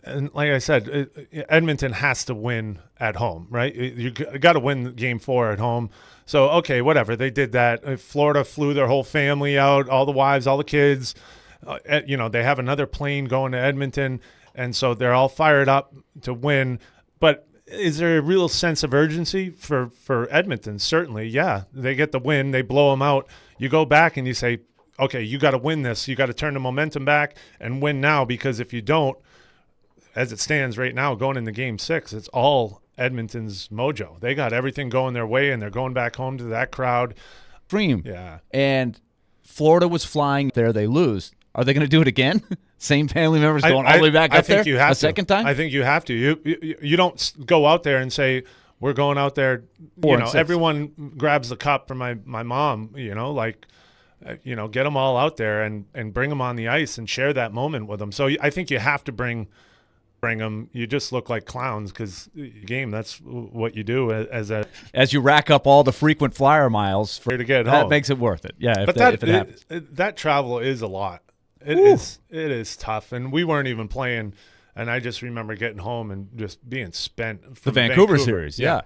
And like I said, Edmonton has to win at home, right? You got to win game 4 at home. So, okay, whatever. They did that. Florida flew their whole family out, all the wives, all the kids. They have another plane going to Edmonton, and so they're all fired up to win. But is there a real sense of urgency for Edmonton? Certainly, yeah. They get the win. They blow them out. You go back and you say, okay, you got to win this. You got to turn the momentum back and win now, because if you don't, as it stands right now, going into Game 6, it's all Edmonton's mojo. They got everything going their way, and they're going back home to that crowd. Dream. Yeah. And Florida was flying there. They lose. Are they going to do it again? Same family members going all the way back up there a second time? I think you have to. You don't go out there and say, we're going out there. Everyone grabs the cup for my mom, get them all out there and bring them on the ice and share that moment with them. So I think you have to bring them. You just look like clowns because game, that's what you do as you rack up all the frequent flyer miles to get home. That makes it worth it. Yeah, if it happens. That travel is a lot. It is tough, and we weren't even playing, and I just remember getting home and just being spent from the Vancouver series. Yeah.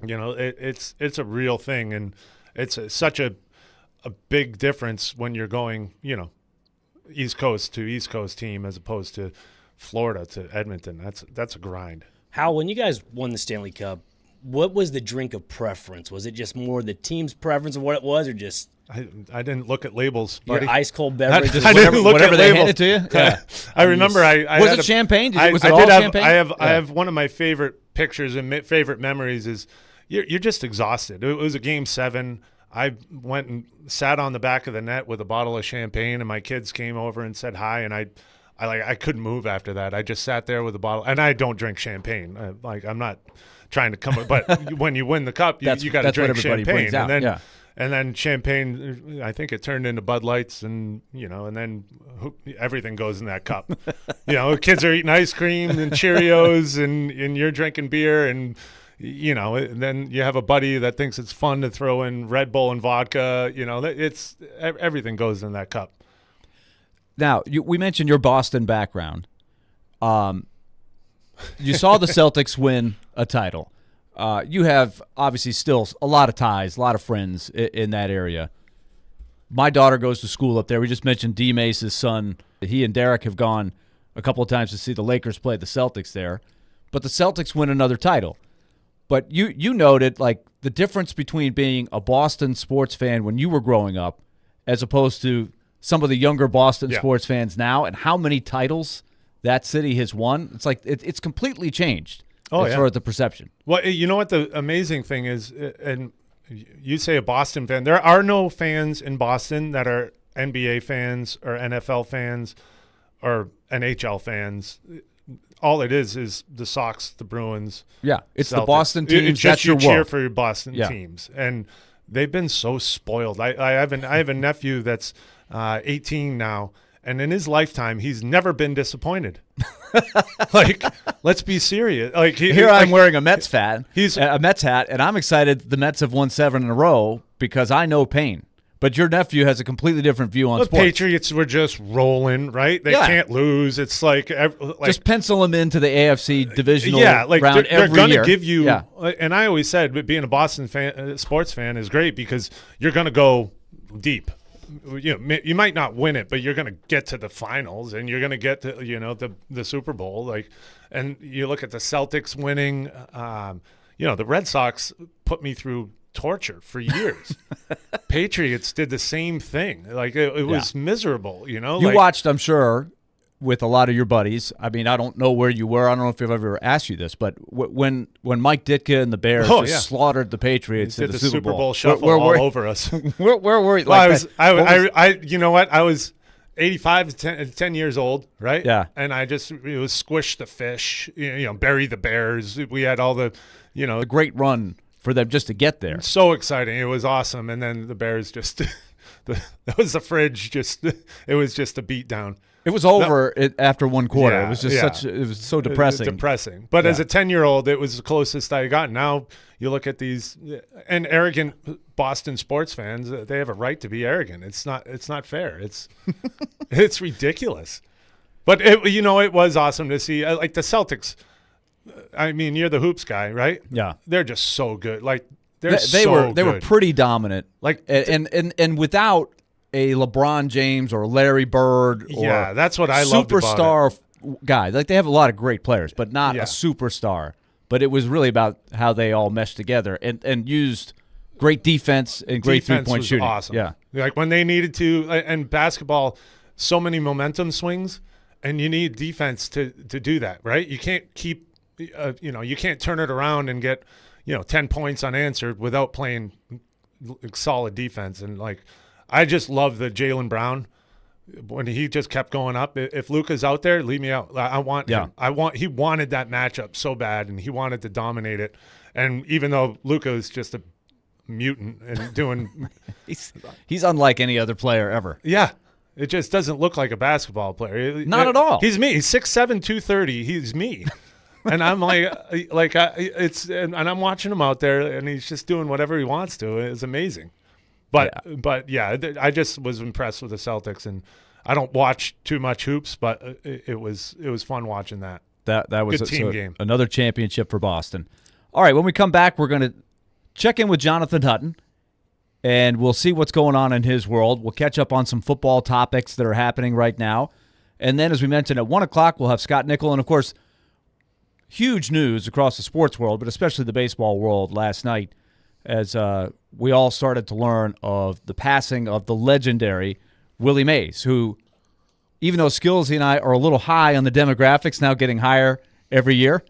It's a real thing, and it's such a big difference when you're going, East Coast to East Coast team as opposed to Florida to Edmonton. That's a grind. Hal, when you guys won the Stanley Cup, what was the drink of preference? Was it just more the team's preference of what it was, or just I didn't look at labels, buddy. Your ice cold beverage? I didn't look whatever at they labels. handed to you. Yeah. I remember. Was it champagne? Was it I all did have, champagne? I have one of my favorite pictures and favorite memories is you're just exhausted. It was a Game 7. I went and sat on the back of the net with a bottle of champagne, and my kids came over and said hi, and I couldn't move after that. I just sat there with a bottle, and I don't drink champagne. I'm not trying to come, but when you win the cup, you got to drink champagne, and then champagne. I think it turned into Bud Lights, and then everything goes in that cup. Kids are eating ice cream and Cheerios, and you're drinking beer, and then you have a buddy that thinks it's fun to throw in Red Bull and vodka. It's everything goes in that cup. Now, we mentioned your Boston background. You saw the Celtics win a title. You have obviously still a lot of ties, a lot of friends in that area. My daughter goes to school up there. We just mentioned DMase's son. He and Derek have gone a couple of times to see the Lakers play the Celtics there. But the Celtics win another title. But you noted the difference between being a Boston sports fan when you were growing up as opposed to some of the younger Boston sports fans now, and how many titles that city has won. It's it's completely changed as far as the perception. Well, you know what the amazing thing is, and you say a Boston fan. There are no fans in Boston that are NBA fans or NFL fans or NHL fans. All it is the Sox, the Bruins. Yeah, it's Celtics. the Boston teams. It's just your cheer world. for your Boston teams, and they've been so spoiled. I have a nephew that's 18 now, and in his lifetime, he's never been disappointed. Let's be serious. I'm wearing a Mets hat. He's a Mets hat, and I'm excited. The Mets have won 7 in a row because I know pain. But your nephew has a completely different view on the sports. Patriots were just rolling, right? They can't lose. It's just pencil them into the AFC divisional round they're every gonna year. Give you, and I always said, being a Boston fan, sports fan is great because you're going to go deep. You might not win it, but you're going to get to the finals, and you're going to get to the Super Bowl. And you look at the Celtics winning. The Red Sox put me through torture for years. Patriots did the same thing. It was miserable. You watched, I'm sure, with a lot of your buddies. I mean, I don't know where you were. I don't know if I've ever asked you this, but when Mike Ditka and the Bears slaughtered the Patriots at the Super Bowl shuffle all over us. Where were you? You know what? I was 85 to 10 years old, right? Yeah. And it was squish the fish, bury the Bears. We had all the great run for them just to get there. So exciting. It was awesome. And then the Bears just that was the fridge. It was just a beatdown. It was over after one quarter. It was just it was so depressing. Depressing. But as a 10-year-old, it was the closest I got. Now you look at these and arrogant Boston sports fans, they have a right to be arrogant. It's not fair. It's ridiculous. But it was awesome to see. Like the Celtics. I mean, you're the hoops guy, right? Yeah. They're just so good. Like They were pretty dominant. Like and without a LeBron James or Larry Bird or that's what I loved about it. superstar guy. Like they have a lot of great players, but not a Yeah. superstar. But it was really about how they all meshed together and used great defense and great Defense 3-point was shooting. awesome. Yeah. Like when they needed to, and basketball, so many momentum swings, and you need defense to do that, right? You can't keep, you can't turn it around and get, 10 points unanswered without playing solid defense. And like, I just love the Jaylen Brown when he just kept going up. If Luka's out there, leave me out. I want him. He wanted that matchup so bad, and he wanted to dominate it. And even though Luka is just a mutant and doing he's unlike any other player ever. Yeah. It just doesn't look like a basketball player. Not at all. He's me. He's 6'7", 230. He's me. And I'm and I'm watching him out there, and he's just doing whatever he wants to. It's amazing. But I just was impressed with the Celtics, and I don't watch too much hoops, but it was fun watching that. That was good team game. Another championship for Boston. All right, when we come back, we're going to check in with Jonathan Hutton, and we'll see what's going on in his world. We'll catch up on some football topics that are happening right now. And then, as we mentioned, at 1 o'clock, we'll have Scott Nickel. And, of course, huge news across the sports world, but especially the baseball world last night as we all started to learn of the passing of the legendary Willie Mays, who, even though Skillsy and I are a little high on the demographics, now getting higher every year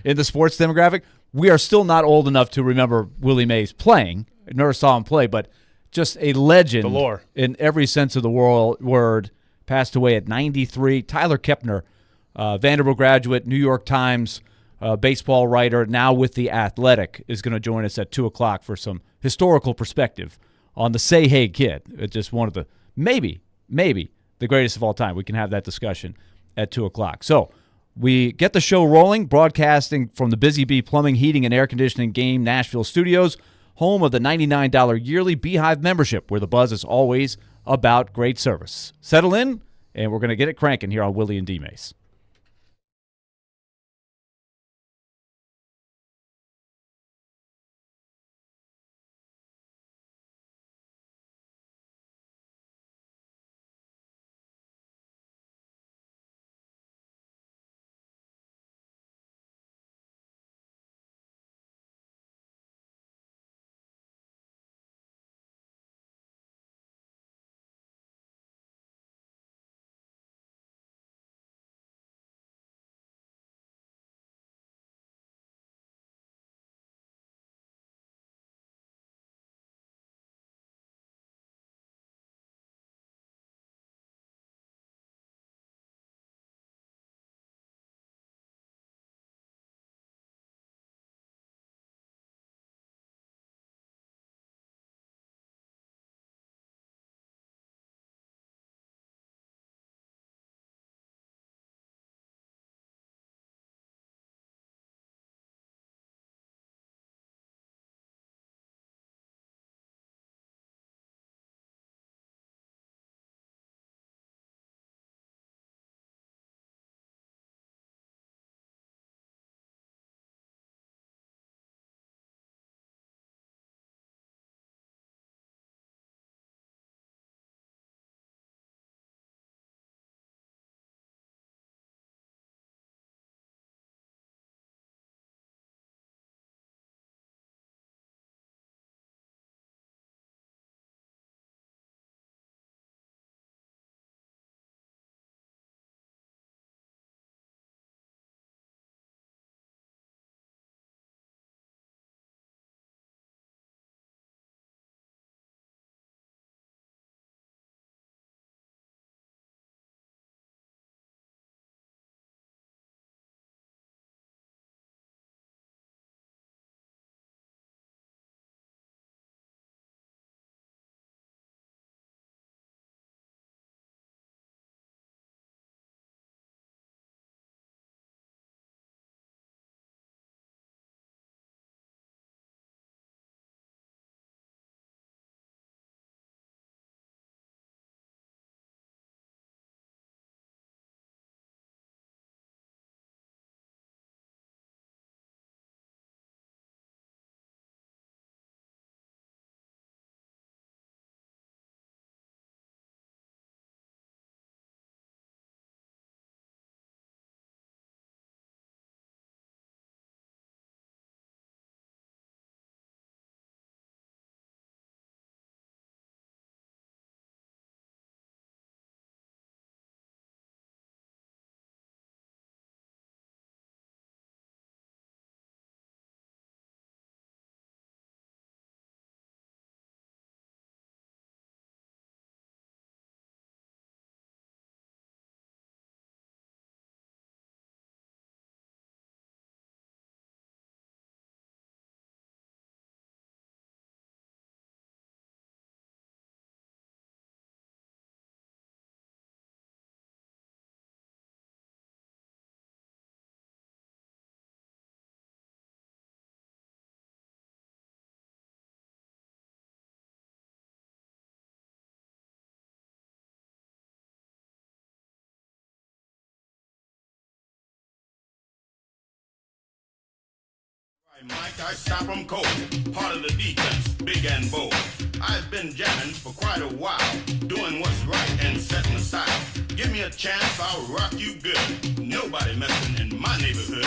in the sports demographic, we are still not old enough to remember Willie Mays playing. I never saw him play, but just a legend Galore. In every sense of the word. Passed away at 93. Tyler Kepner, Vanderbilt graduate, New York Times baseball writer, now with The Athletic, is going to join us at 2 o'clock for some historical perspective on the Say Hey Kid. It's just one of the, maybe the greatest of all time. We can have that discussion at 2 o'clock. So we get the show rolling, broadcasting from the Busy Bee Plumbing, Heating, and Air Conditioning Game Nashville studios, home of the $99 yearly Beehive membership, where the buzz is always about great service. Settle in, and we're going to get it cranking here on Willy and DMase. Mike, I stop 'em cold. Part of the defense, big and bold. I've been jamming for quite a while, doing what's right and setting the style. Give me a chance, I'll rock you good. Nobody messing in my neighborhood.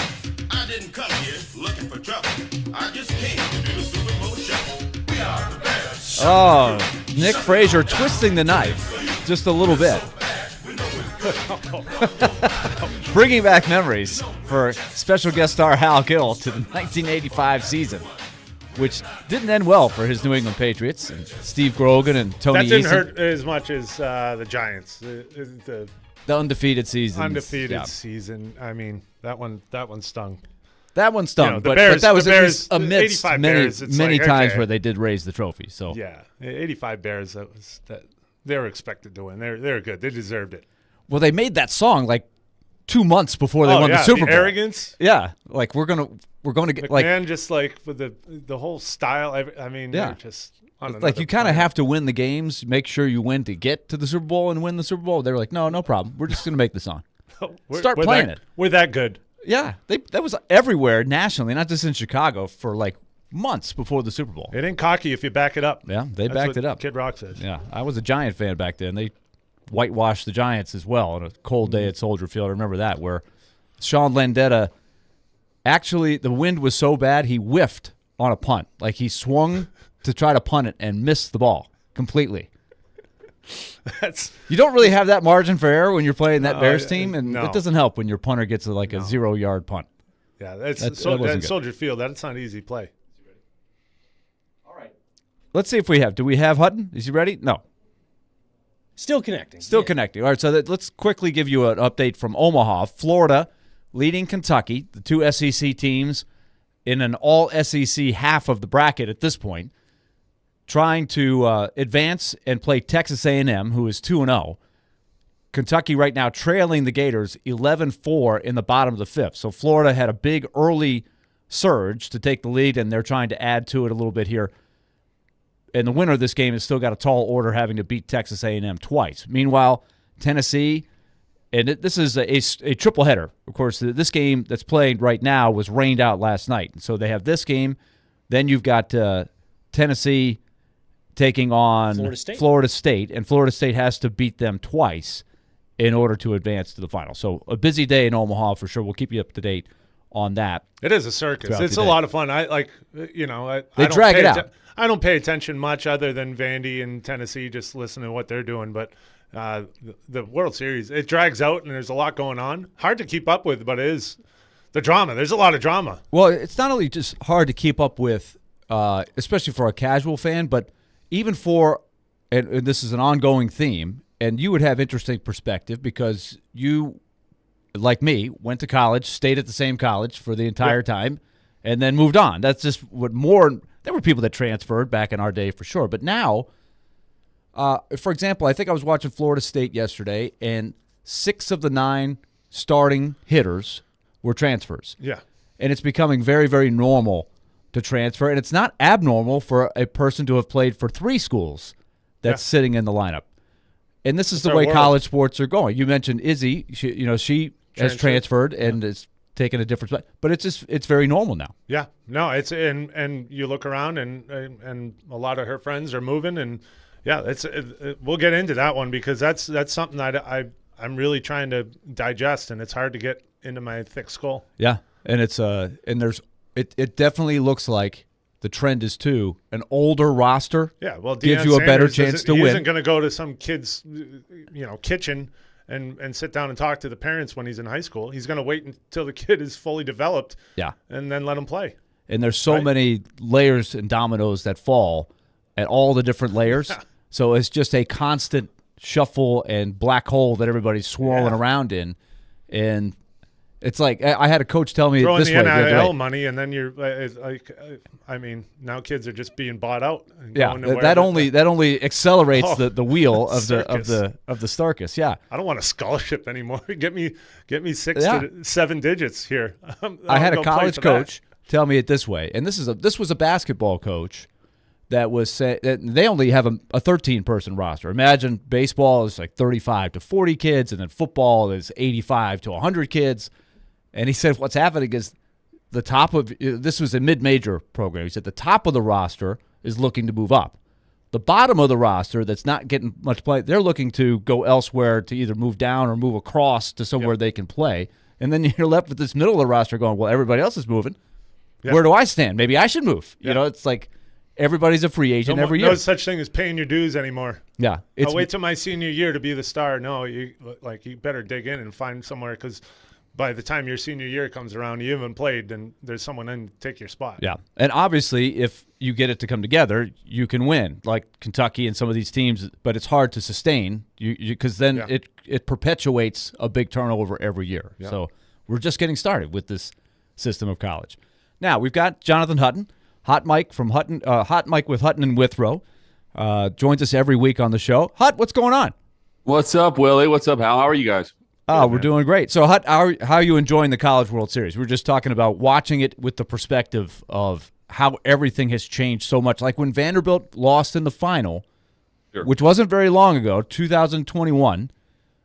I didn't come here looking for trouble. I just came to do the Super Bowl shuffle. We are the Bears. Oh, Nick Frazier twisting the knife just a little bit. Bringing back memories for special guest star Hal Gill to the 1985 season, which didn't end well for his New England Patriots and Steve Grogan and Tony That didn't Eason. hurt as much as the Giants. The The undefeated season. undefeated season. I mean, that one stung. That one stung, You know, the but Bears- that was the at Bears- least amidst 85 many, Bears, it's many like, times okay. where they did raise the trophy. So Yeah, 85 Bears. That they were expected to win. They're good. They deserved it. well, they made that song like 2 months before they won the Super Bowl. Arrogance. Yeah, like we're gonna get like McMahon just like with the whole style. I mean, Yeah. they're just on like another you kind of planet. have to win the games, make sure you win to get to the Super Bowl and win the Super Bowl. They were like, no problem. We're just gonna make the song. Start playing it. We're that good. Yeah, that was everywhere nationally, not just in Chicago, for like months before the Super Bowl. It ain't cocky if you back it up. Yeah, they That's backed what it up. Kid Rock says. Yeah, I was a Giant fan back then. They whitewashed the Giants as well on a cold day at Soldier Field. I remember that, where Sean Landetta, actually the wind was so bad he whiffed on a punt. Like he swung to try to punt it and missed the ball completely. That's You don't really have that margin for error when you're playing that Bears yeah, team, and no. it doesn't help when your punter gets like a 0-yard punt. yeah. That That's wasn't good. Soldier Field. That's not easy play. Let's see if we have. Do we have Hutton? Is he ready? No. Still connecting. Still Yeah. connecting. All right, so let's quickly give you an update from Omaha. Florida leading Kentucky, the two SEC teams in an all-SEC half of the bracket at this point, trying to advance and play Texas A&M, who is 2-0. Kentucky right now trailing the Gators 11-4 in the bottom of the fifth. So Florida had a big early surge to take the lead, and they're trying to add to it a little bit here. And the winner of this game has still got a tall order, having to beat Texas A&M twice. Meanwhile, Tennessee, and this is a triple header. Of course, this game that's playing right now was rained out last night. So they have this game. Then you've got Tennessee taking on Florida State, and Florida State has to beat them twice in order to advance to the final. So a busy day in Omaha for sure. We'll keep you up to date on that. It is a circus. Throughout It's the a day. lot of fun. I like, you know, I don't drag pay it out. I don't pay attention much other than Vandy and Tennessee, just listening to what they're doing. But the World Series, it drags out, and there's a lot going on. Hard to keep up with, but it is the drama. There's a lot of drama. Well, it's not only just hard to keep up with, especially for a casual fan, but even for, and this is an ongoing theme, and you would have interesting perspective because you, like me, went to college, stayed at the same college for the entire time, and then moved on. That's just what more. There were people that transferred back in our day for sure, but now, for example, I think I was watching Florida State yesterday, and 6 of the 9 starting hitters were transfers. Yeah. And it's becoming very, very normal to transfer, and it's not abnormal for a person to have played for 3 schools that's sitting in the lineup. And this is the our way world. college sports are going. You mentioned Izzy; she has transferred and is taking a different spot, but it's very normal now. Yeah, no, it's and you look around and a lot of her friends are moving, and yeah, we'll get into that one because that's something that I'm really trying to digest, and it's hard to get into my thick skull. Yeah, and it definitely looks like the trend is to an older roster. Yeah, well, gives Deion you a better Sanders chance to he win. isn't going to go to some kid's kitchen and sit down and talk to the parents when he's in high school. He's going to wait until the kid is fully developed. Yeah. And then let him play. And there's so many layers and dominoes that fall at all the different layers. So it's just a constant shuffle and black hole that everybody's swirling around in. And it's like I had a coach tell me Throwing this the way. NIL money, and then you're like, I mean, now kids are just being bought out. And going to that wherever- only accelerates Oh, the wheel of circus. the circus. Yeah. I don't want a scholarship anymore. Get me 6 Yeah. to 7 digits here. I had a I'll go play college for that. coach tell me it this way, and this was a basketball coach that was that they only have a 13-person roster. Imagine baseball is like 35 to 40 kids, and then football is 85 to 100 kids. And he said what's happening is the top of this was a mid-major program. He said the top of the roster is looking to move up. The bottom of the roster that's not getting much play, they're looking to go elsewhere to either move down or move across to somewhere they can play. And then you're left with this middle of the roster going, well, everybody else is moving. Yep. Where do I stand? Maybe I should move. Yep. You know, it's like everybody's a free agent every year. No such thing as paying your dues anymore. Yeah. I'll wait till my senior year to be the star. No, you better dig in and find somewhere, because by the time your senior year comes around, you haven't played, and there's someone in to take your spot. Yeah. And obviously, if you get it to come together, you can win, like Kentucky and some of these teams, but it's hard to sustain because then it perpetuates a big turnover every year. Yeah. So we're just getting started with this system of college. Now, we've got Jonathan Hutton, Hot Mike from Hutton, Hot Mike with Hutton and Withrow, joins us every week on the show. Hut, what's going on? What's up, Willie? What's up, Hal? How are you guys? Oh, we're doing great. So, Hut, how are you enjoying the College World Series? We were just talking about watching it with the perspective of how everything has changed so much. Like when Vanderbilt lost in the final, which wasn't very long ago, 2021,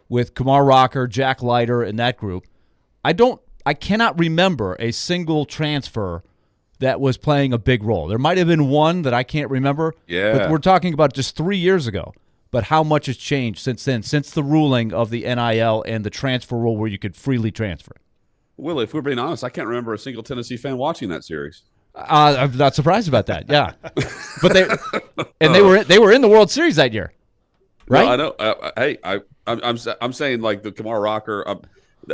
with Kumar Rocker, Jack Leiter, and that group. I cannot remember a single transfer that was playing a big role. There might have been one that I can't remember. Yeah. But we're talking about just 3 years ago. But how much has changed since then, since the ruling of the NIL and the transfer rule where you could freely transfer? Willie, if we're being honest, I can't remember a single Tennessee fan watching that series. I'm not surprised about that. Yeah, but they were in the World Series that year, right? No, I know. I'm saying like the Kumar Rocker.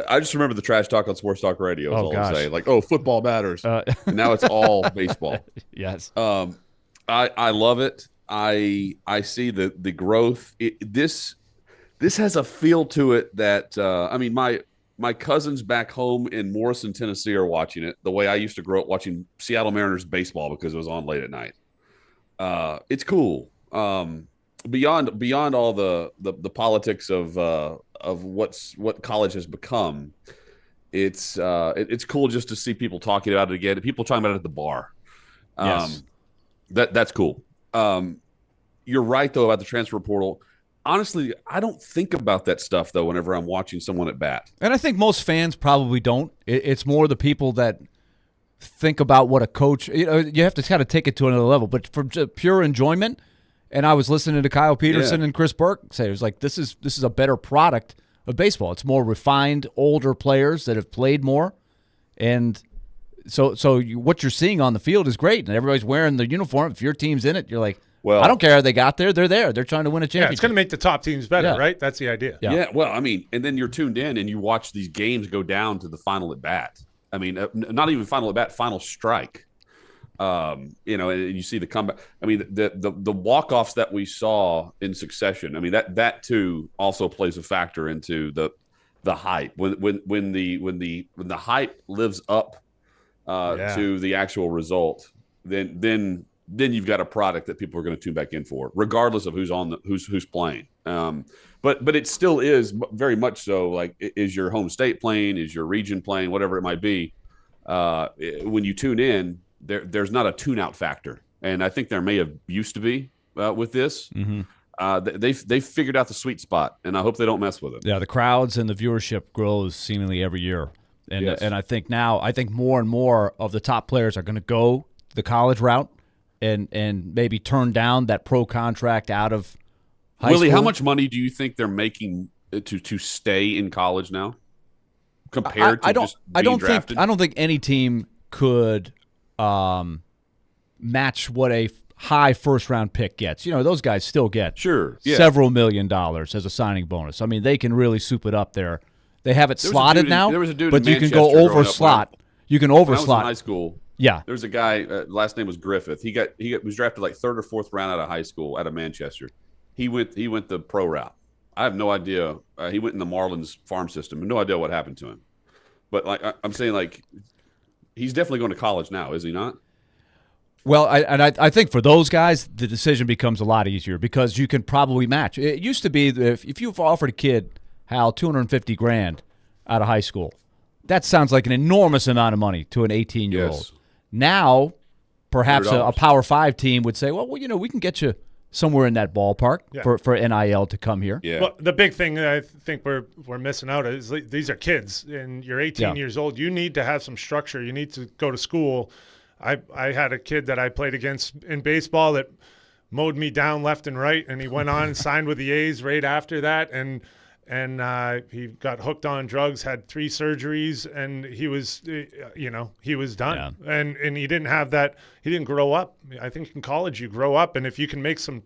I just remember the trash talk on Sports Talk Radio. Is all I'm saying. Like, football matters. And now it's all baseball. Yes. I love it. I see the growth. This has a feel to it that my cousins back home in Morrison, Tennessee are watching it the way I used to grow up watching Seattle Mariners baseball because it was on late at night. It's cool. Beyond all the politics of what college has become, it's cool just to see people talking about it again. People talking about it at the bar. Yes. That's cool. You're right though about the transfer portal. Honestly, I don't think about that stuff though whenever I'm watching someone at bat. And I think most fans probably don't. It's more the people that think about what a coach. You have to kind of take it to another level. But from just pure enjoyment. And I was listening to Kyle Peterson and Chris Burke say, it was like, this is a better product of baseball. It's more refined, older players that have played more. And so what you're seeing on the field is great. And everybody's wearing the uniform. If your team's in it, you're like, well, I don't care how they got there. They're there. They're trying to win a championship. Yeah, it's going to make the top teams better, right? That's the idea. Yeah, well, and then you're tuned in and you watch these games go down to the final at bat. I mean, not even final at bat, final strike. And you see the comeback. I mean, the walk-offs that we saw in succession. I mean, that too also plays a factor into the hype. When the hype lives up to the actual result, then you've got a product that people are going to tune back in for, regardless of who's playing. But it still is very much so. Like, is your home state playing? Is your region playing? Whatever it might be. When you tune in. There's not a tune-out factor, and I think there may have used to be with this. Mm-hmm. They've figured out the sweet spot, and I hope they don't mess with it. Yeah, the crowds and the viewership grows seemingly every year, and and I think more and more of the top players are going to go the college route, and maybe turn down that pro contract out of high Willie, school. how much money do you think they're making to stay in college now, compared to just being drafted? I don't think any team could. Match what a high first-round pick gets. Those guys still get several $1 million as a signing bonus. I mean, they can really soup it up there. They have it slotted now, there was a dude but in you can go over slot. You can over when I was slot. in high school. Yeah, there was a guy. Last name was Griffith. He was drafted like 3rd or 4th round out of high school out of Manchester. He went the pro route. I have no idea. He went in the Marlins farm system. No idea what happened to him. But I'm saying, like, he's definitely going to college now, is he not? Well, I think for those guys, the decision becomes a lot easier because you can probably match. It used to be that if you've offered a kid, Hal, $250,000 out of high school, that sounds like an enormous amount of money to an 18-year-old. Yes. Now, perhaps a Power 5 team would say, well, we can get you somewhere in that ballpark Yeah. for NIL to come here. Yeah. Well, the big thing that I think we're missing out is these are kids, and you're 18 Yeah. years old. You need to have some structure. You need to go to school. I had a kid that I played against in baseball that mowed me down left and right, and he went on and signed with the A's right after that, and he got hooked on drugs, had 3 surgeries, and he was, he was done. Yeah. And he didn't have that. He didn't grow up. I think in college you grow up, and if you can make some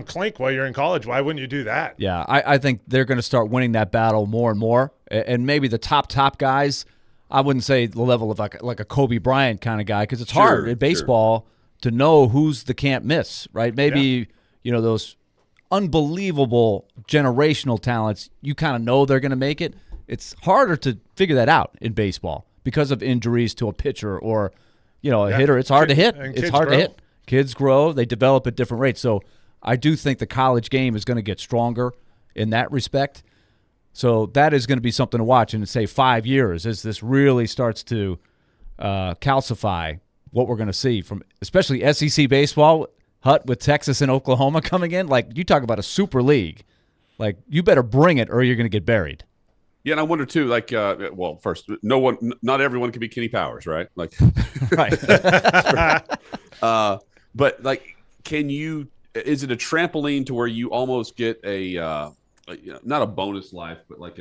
clink while you're in college, why wouldn't you do that? Yeah, I think they're going to start winning that battle more and more. And maybe the top guys, I wouldn't say the level of like a Kobe Bryant kind of guy, because it's hard in baseball to know who's the can't miss, right? Maybe, those unbelievable generational talents, you kind of know they're going to make it. It's harder to figure that out in baseball because of injuries to a pitcher or, a hitter. It's hard to hit. It's hard to hit. Kids grow. They develop at different rates. So I do think the college game is going to get stronger in that respect. So that is going to be something to watch in, say, 5 years as this really starts to calcify what we're going to see from especially SEC baseball, Hut, with Texas and Oklahoma coming in. Like, you talk about a super league. Like, you better bring it or you're going to get buried. Yeah, and I wonder too. Like, first, not everyone can be Kenny Powers, right? Like, Right. but like, is it a trampoline to where you almost get not a bonus life, but like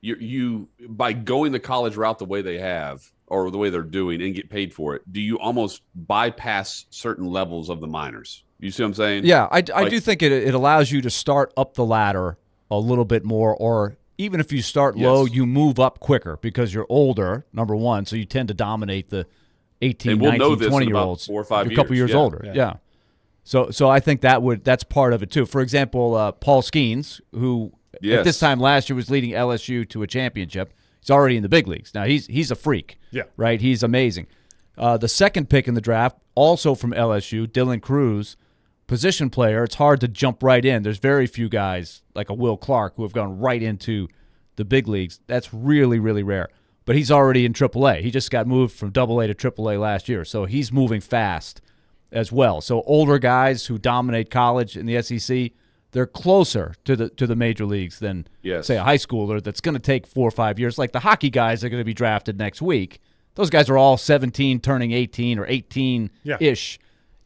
you by going the college route the way they have or the way they're doing and get paid for it, do you almost bypass certain levels of the minors? You see what I'm saying? Yeah, I do think it allows you to start up the ladder a little bit more, or even if you start low, you move up quicker because you're older, number one, so you tend to dominate the 18, 19, 20-year-olds. 4 or 5 You're a couple years older. Yeah. So I think that's part of it too. For example, Paul Skeens, who at this time last year was leading LSU to a championship. He's already in the big leagues. Now he's a freak. Yeah. Right? He's amazing. The second pick in the draft, also from LSU, Dylan Cruz, position player. It's hard to jump right in. There's very few guys like a Will Clark who have gone right into the big leagues. That's really, really rare. But he's already in AAA. He just got moved from AA to AAA last year, so he's moving fast as well. So older guys who dominate college in the SEC, they're closer to the major leagues than, say, a high schooler that's going to take 4 or 5 years. Like the hockey guys that are going to be drafted next week. Those guys are all 17, turning 18 or 18-ish.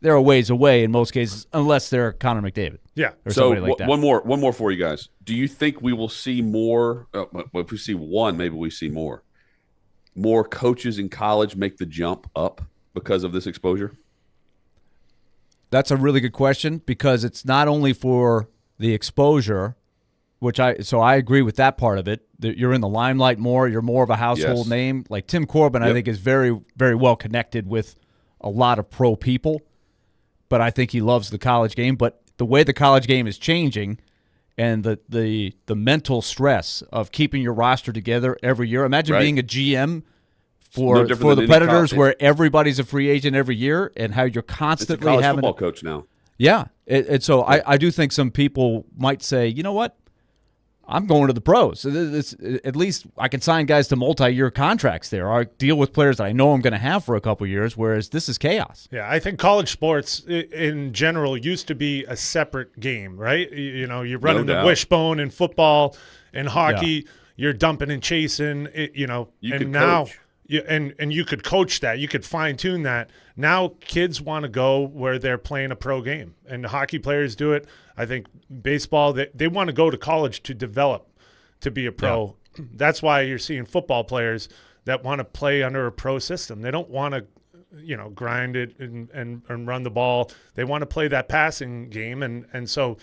They're a ways away in most cases, unless they're Connor McDavid. Yeah. Or so somebody like that. one more for you guys. Do you think we will see more? If we see one, maybe we see more. More coaches in college make the jump up because of this exposure? That's a really good question, because it's not only for the exposure, so I agree with that part of it. That you're in the limelight more. You're more of a household name. Like Tim Corbin, I think, is very, very well connected with a lot of pro people. But I think he loves the college game. But the way the college game is changing, and the mental stress of keeping your roster together every year. Imagine being a GM for the Predators, where everybody's a free agent every year, and how you're constantly it's a college having football coach now. Yeah, and so I do think some people might say, you know what, I'm going to the pros. At least I can sign guys to multi-year contracts there, or deal with players that I know I'm going to have for a couple of years, whereas this is chaos. Yeah, I think college sports in general used to be a separate game, right? You're running the wishbone in football and hockey. Yeah. You're dumping and chasing, and now – and you could coach that. You could fine-tune that. Now kids want to go where they're playing a pro game, and the hockey players do it. I think baseball, they want to go to college to develop to be a pro. Yeah. That's why you're seeing football players that want to play under a pro system. They don't want to, grind it and run the ball. They want to play that passing game, and so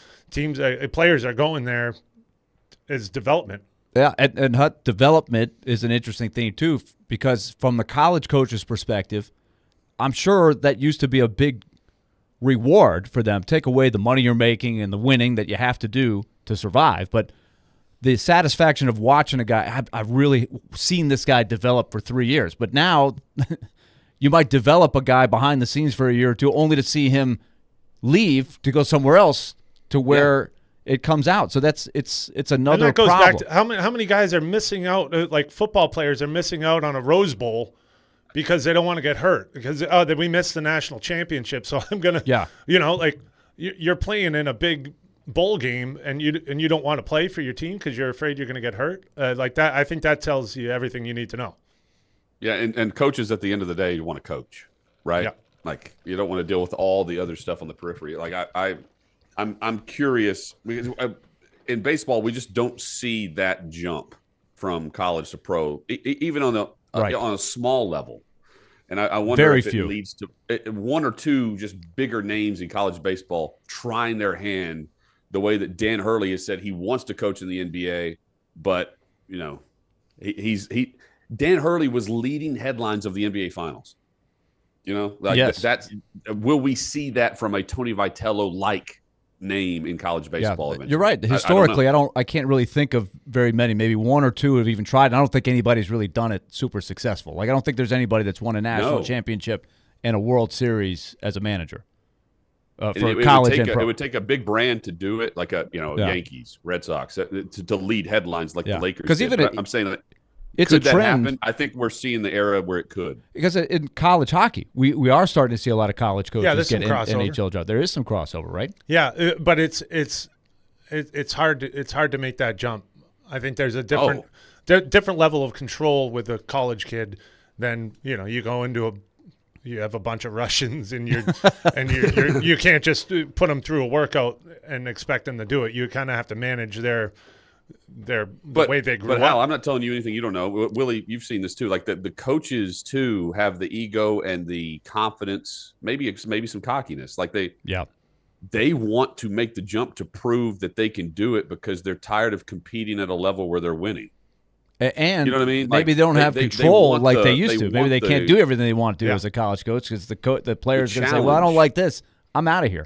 players are going there as development. Yeah, and development is an interesting thing too, because from the college coach's perspective, I'm sure that used to be a big reward for them. Take away the money you're making and the winning that you have to do to survive, but the satisfaction of watching a guy, I've really seen this guy develop for 3 years. But now you might develop a guy behind the scenes for a year or two, only to see him leave to go somewhere else to where it comes out. So it's another and that goes problem. Back to how many guys are missing out, like football players are missing out on a Rose Bowl because they don't want to get hurt, because we missed the national championship, so I'm going to you're playing in a big bowl game and you don't want to play for your team because you're afraid you're going to get hurt like that. I think that tells you everything you need to know. Yeah, and coaches at the end of the day, you want to coach, right? Yeah. Like you don't want to deal with all the other stuff on the periphery. Like I'm curious because in baseball we just don't see that jump from college to pro, even on the on a small level. And I wonder Very if it few. leads to one or two just bigger names in college baseball trying their hand the way that Dan Hurley has said he wants to coach in the NBA, but you know, Dan Hurley was leading headlines of the NBA Finals. You know, like yes. Will we see that from a Tony Vitello like name in college baseball? Yeah, you're right. Historically, I can't really think of very many. Maybe one or two have even tried. I don't think anybody's really done it super successful. Like I don't think there's anybody that's won a national championship and a World Series as a manager for college and pro. It would take a big brand to do it, like Yankees, Red Sox, to lead headlines like the Lakers. Because even I'm saying that. It's could a trend. That happen? I think we're seeing the era where it could. Because in college hockey, we are starting to see a lot of college coaches get NHL jobs. There is some crossover, right? Yeah, but it's hard to make that jump. I think there's a different level of control with a college kid than you go into you have a bunch of Russians and you can't just put them through a workout and expect them to do it. You kind of have to manage the way they grew up. But Hal, I'm not telling you anything you don't know. Willie, you've seen this too. Like the coaches too have the ego and the confidence, maybe some cockiness. Like they want to make the jump to prove that they can do it because they're tired of competing at a level where they're winning. And you know what I mean? Maybe they don't have control like they used to. Maybe they can't do everything they want to do as a college coach because the player's going to say, "Well, I don't like this. I'm out of here."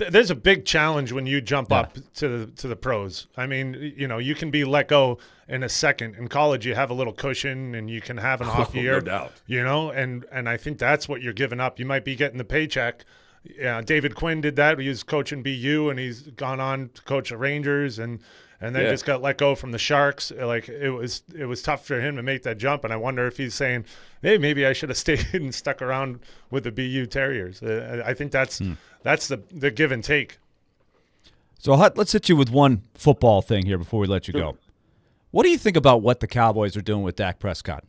There's a big challenge when you jump up to the pros. I mean, you can be let go in a second. In college, you have a little cushion and you can have an off year. No doubt. And I think that's what you're giving up. You might be getting the paycheck. Yeah, David Quinn did that. He was coaching BU and he's gone on to coach the Rangers and then just got let go from the Sharks. Like it was tough for him to make that jump. And I wonder if he's saying, hey, maybe I should have stayed and stuck around with the BU Terriers. I think that's the give and take. So let's hit you with one football thing here before we let you go. What do you think about what the Cowboys are doing with Dak Prescott?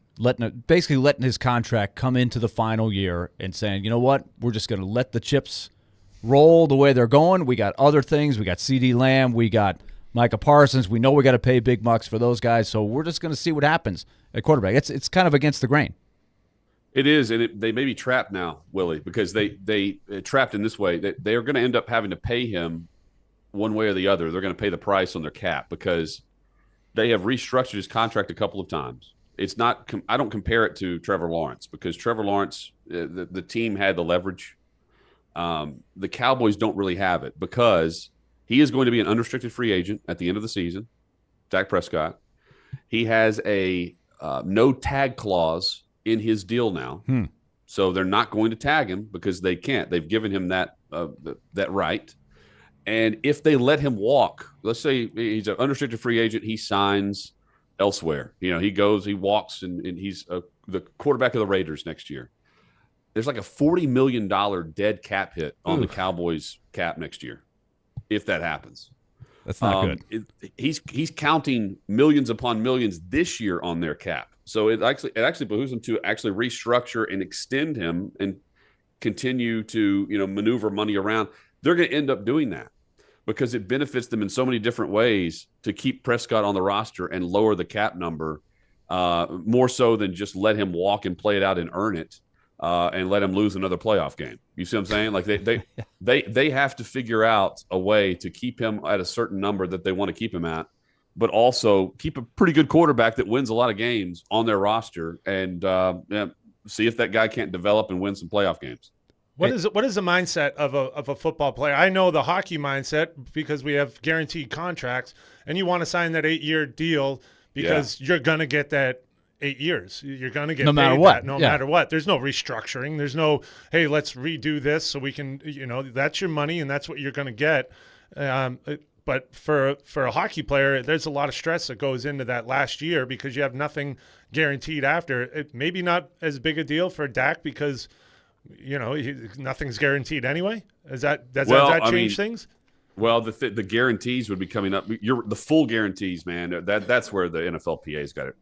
Basically letting his contract come into the final year and saying, you know what, we're just going to let the chips roll the way they're going. We got other things. We got CeeDee Lamb. We got Micah Parsons. We know we got to pay big bucks for those guys, so we're just going to see what happens at quarterback. It's kind of against the grain. It is, and they may be trapped now, Willie, because they trapped in this way. They are going to end up having to pay him one way or the other. They're going to pay the price on their cap because they have restructured his contract a couple of times. It's not. I don't compare it to Trevor Lawrence because Trevor Lawrence, the team had the leverage. The Cowboys don't really have it because he is going to be an unrestricted free agent at the end of the season. Dak Prescott. He has a no tag clause in his deal now, so they're not going to tag him because they can't. They've given him that right. And if they let him walk, let's say he's an unrestricted free agent, he signs elsewhere. He goes, he walks, and he's the quarterback of the Raiders next year. There's like a $40 million dead cap hit on the Cowboys cap next year, if that happens. That's not good. He's counting millions upon millions this year on their cap. So it actually behooves them to actually restructure and extend him and continue to maneuver money around. They're going to end up doing that because it benefits them in so many different ways to keep Prescott on the roster and lower the cap number more so than just let him walk and play it out and earn it and let him lose another playoff game. You see what I'm saying? Like they have to figure out a way to keep him at a certain number that they want to keep him at, but also keep a pretty good quarterback that wins a lot of games on their roster and see if that guy can't develop and win some playoff games. What is the mindset of a football player? I know the hockey mindset because we have guaranteed contracts, and you want to sign that 8-year deal because you're going to get that 8 years. You're going to get no paid matter what. That, no matter what. There's no restructuring. There's no, hey, let's redo this so we can. That's your money and that's what you're going to get. But for a hockey player, there's a lot of stress that goes into that last year because you have nothing guaranteed after. It maybe not as big a deal for Dak because Nothing's guaranteed anyway. Does that change things? Well, the guarantees would be coming up. The full guarantees, man. That's where the NFLPA's got it.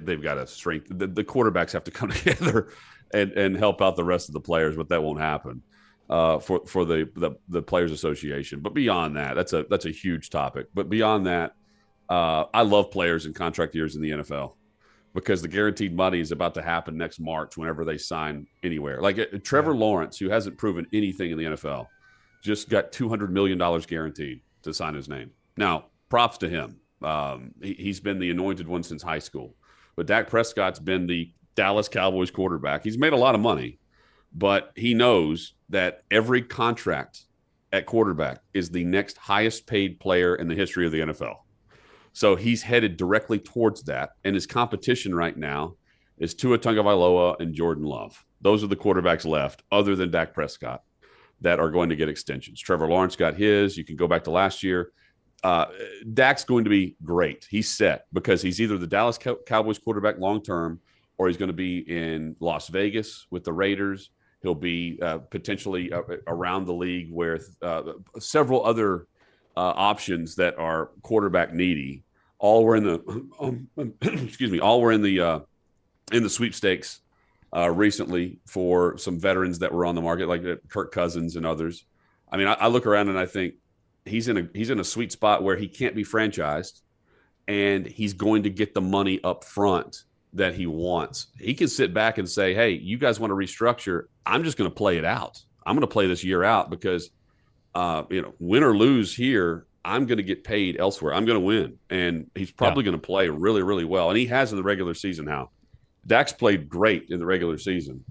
They've got to strengthen. The quarterbacks have to come together and help out the rest of the players, but that won't happen for the Players Association. But beyond that, that's a huge topic. But beyond that, I love players in contract years in the NFL because the guaranteed money is about to happen next March whenever they sign anywhere. Like Trevor Lawrence, who hasn't proven anything in the NFL, just got $200 million guaranteed to sign his name. Now, props to him. He's been the anointed one since high school. But Dak Prescott's been the Dallas Cowboys quarterback. He's made a lot of money, but he knows that every contract at quarterback is the next highest paid player in the history of the NFL. So he's headed directly towards that. And his competition right now is Tua Tagovailoa and Jordan Love. Those are the quarterbacks left, other than Dak Prescott, that are going to get extensions. Trevor Lawrence got his. You can go back to last year. Dak's going to be great. He's set because he's either the Dallas Cowboys quarterback long-term or he's going to be in Las Vegas with the Raiders. He'll be potentially around the league with several other options that are quarterback needy. All were in the all were in the sweepstakes recently for some veterans that were on the market, like Kirk Cousins and others. I mean, I look around and I think he's in a sweet spot where he can't be franchised, and he's going to get the money up front that he wants. He can sit back and say, "Hey, you guys want to restructure? I'm just going to play it out. I'm going to play this year out because, win or lose here, I'm going to get paid elsewhere. I'm going to win." And he's probably going to play really, really well, and he has in the regular season. How Dak's played great in the regular season.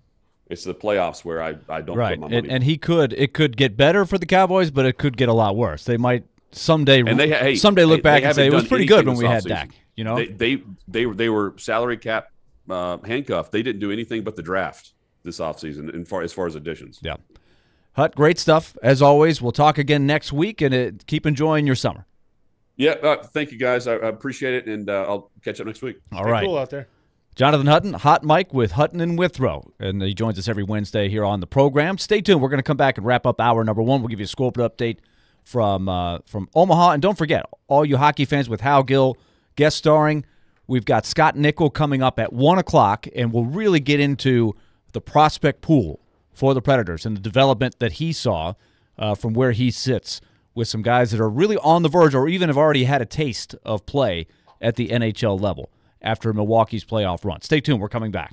It's the playoffs where I don't put my money. And it could get better for the Cowboys, but it could get a lot worse. They might someday look back and say it was pretty good when we had Dak. They were salary cap handcuffed. They didn't do anything but the draft this offseason as far as additions. Yeah. Hut, great stuff as always. We'll talk again next week, and keep enjoying your summer. Yeah, thank you guys. I appreciate it, and I'll catch up next week. All right. Cool out there. Jonathan Hutton, Hot Mike with Hutton and Withrow, and he joins us every Wednesday here on the program. Stay tuned. We're going to come back and wrap up hour number one. We'll give you a scoreboard update from Omaha. And don't forget, all you hockey fans, with Hal Gill guest starring, we've got Scott Nickel coming up at 1 o'clock, and we'll really get into the prospect pool for the Predators and the development that he saw from where he sits with some guys that are really on the verge or even have already had a taste of play at the NHL level after Milwaukee's playoff run. Stay tuned. We're coming back.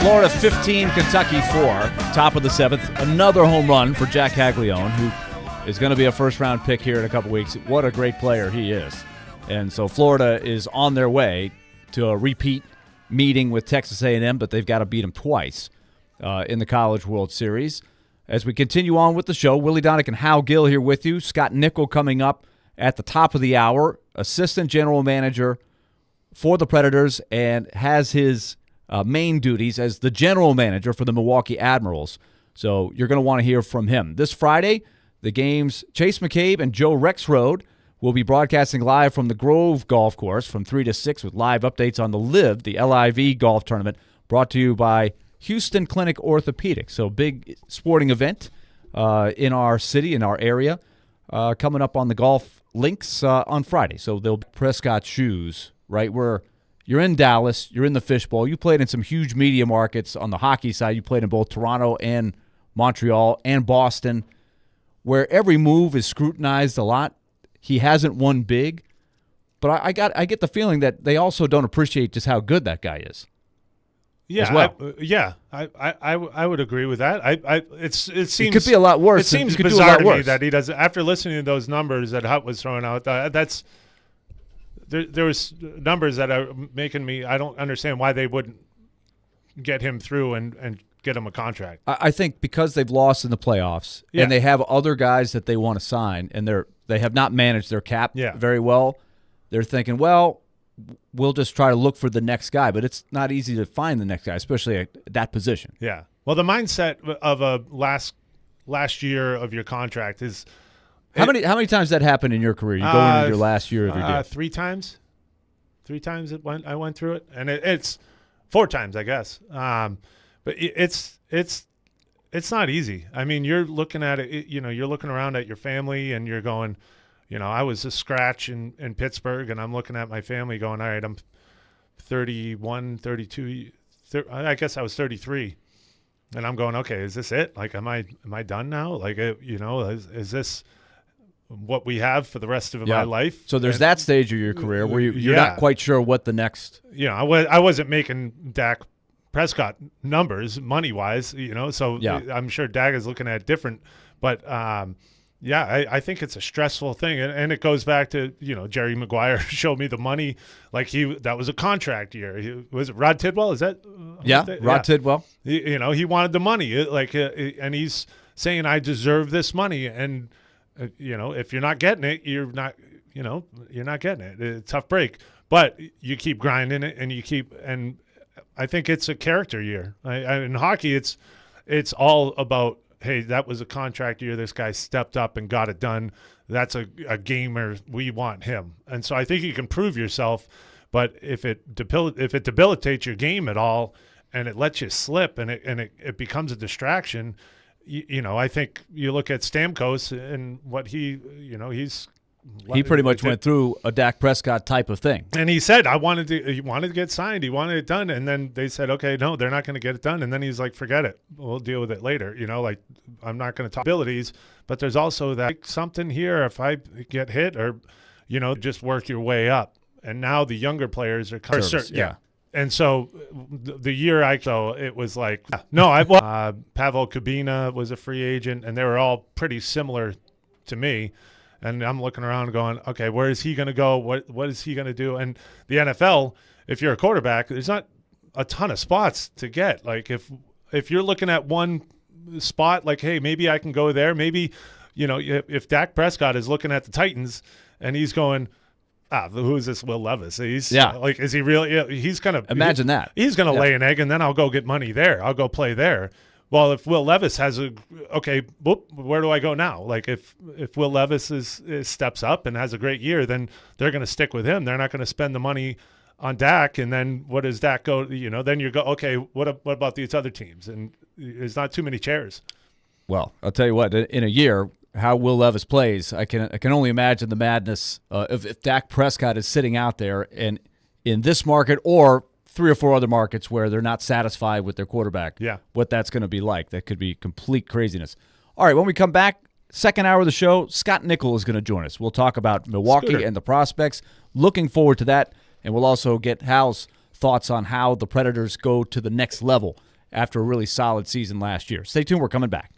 Florida 15, Kentucky 4, top of the 7th. Another home run for Jack Caglione, who is going to be a first-round pick here in a couple weeks. What a great player he is. And so Florida is on their way to a repeat meeting with Texas A&M, but they've got to beat them twice in the College World Series. As we continue on with the show, Willie Donick and Hal Gill here with you. Scott Nickel coming up at the top of the hour, assistant general manager for the Predators, and has his main duties as the general manager for the Milwaukee Admirals. So you're going to want to hear from him. This Friday, the games Chase McCabe and Joe Rexrode will be broadcasting live from the Grove Golf Course from 3 to 6 with live updates on the LIV, the LIV golf tournament, brought to you by Houston Clinic Orthopedics. So big sporting event in our city, in our area, coming up on the golf links on Friday. So they'll be Prescott shoes, right, where you're in Dallas, you're in the fishbowl. You played in some huge media markets on the hockey side. You played in both Toronto and Montreal and Boston, where every move is scrutinized a lot. He hasn't won big, but I get the feeling that they also don't appreciate just how good that guy is. Yeah, as well. I would agree with that. It seems it could be a lot worse. It seems could do a bizarre lot to me worse. that he doesn't. After listening to those numbers that Hutt was throwing out, that's there was numbers that are making me. I don't understand why they wouldn't get him through and get him a contract. I think because they've lost in the playoffs and they have other guys that they want to sign, and they have not managed their cap very well. They're thinking, well, we'll just try to look for the next guy, but it's not easy to find the next guy, especially at that position. Yeah. Well, the mindset of a last year of your contract is how many times that happened in your career? You go into your last year of your deal. 3 times. 3 times I went through it, and it's 4 times, I guess. But it's not easy. I mean, you're looking at it. You're looking around at your family, and you're going. I was a scratch in Pittsburgh, and I'm looking at my family going, all right, I'm 31, 32. I was 33. And I'm going, okay, is this it? Like, am I done now? Like, is this what we have for the rest of my life? So there's that stage of your career where you're not quite sure what the next. I wasn't making Dak Prescott numbers money-wise, so I'm sure Dak is looking at it different. But, I think it's a stressful thing, and it goes back to Jerry Maguire showed me the money, like that was a contract year. Was it Rod Tidwell? Is that Rod Tidwell? He wanted the money, and he's saying I deserve this money, and if you're not getting it, you're not getting it. It's a tough break, but you keep grinding it, and I think it's a character year. In hockey, it's all about. Hey, that was a contract year. This guy stepped up and got it done. That's a gamer. We want him. And so I think you can prove yourself, but if it debilitates your game at all and it lets you slip and it becomes a distraction, I think you look at Stamkos and what he pretty much went through a Dak Prescott type of thing. And he said, he wanted to get signed. He wanted it done. And then they said, okay, no, they're not going to get it done. And then he's like, forget it. We'll deal with it later. I'm not going to talk abilities, but there's also that something here. If I get hit or, just work your way up. And now the younger players are kind of yeah. And so the year it was like, Pavel Kubina was a free agent, and they were all pretty similar to me. And I'm looking around going, okay, where is he going to go? What is he going to do? And the NFL, if you're a quarterback, there's not a ton of spots to get. Like if you're looking at one spot, like, hey, maybe I can go there. Maybe, if Dak Prescott is looking at the Titans and he's going, who is this Will Levis? Is he really? Yeah, he's kind of imagine that he's going to lay an egg, and then I'll go get money there. I'll go play there. Well, if Will Levis has where do I go now? Like if Will Levis steps up and has a great year, then they're going to stick with him. They're not going to spend the money on Dak. And then what does Dak go? Then you go, okay, what about these other teams? And there's not too many chairs. Well, I'll tell you what. In a year, how Will Levis plays, I can only imagine the madness if Dak Prescott is sitting out there and in this market or 3 or 4 other markets where they're not satisfied with their quarterback. Yeah. What that's going to be like. That could be complete craziness. All right, when we come back, second hour of the show, Scott Nickel is going to join us. We'll talk about Milwaukee and the prospects. Looking forward to that. And we'll also get Hal's thoughts on how the Predators go to the next level after a really solid season last year. Stay tuned. We're coming back.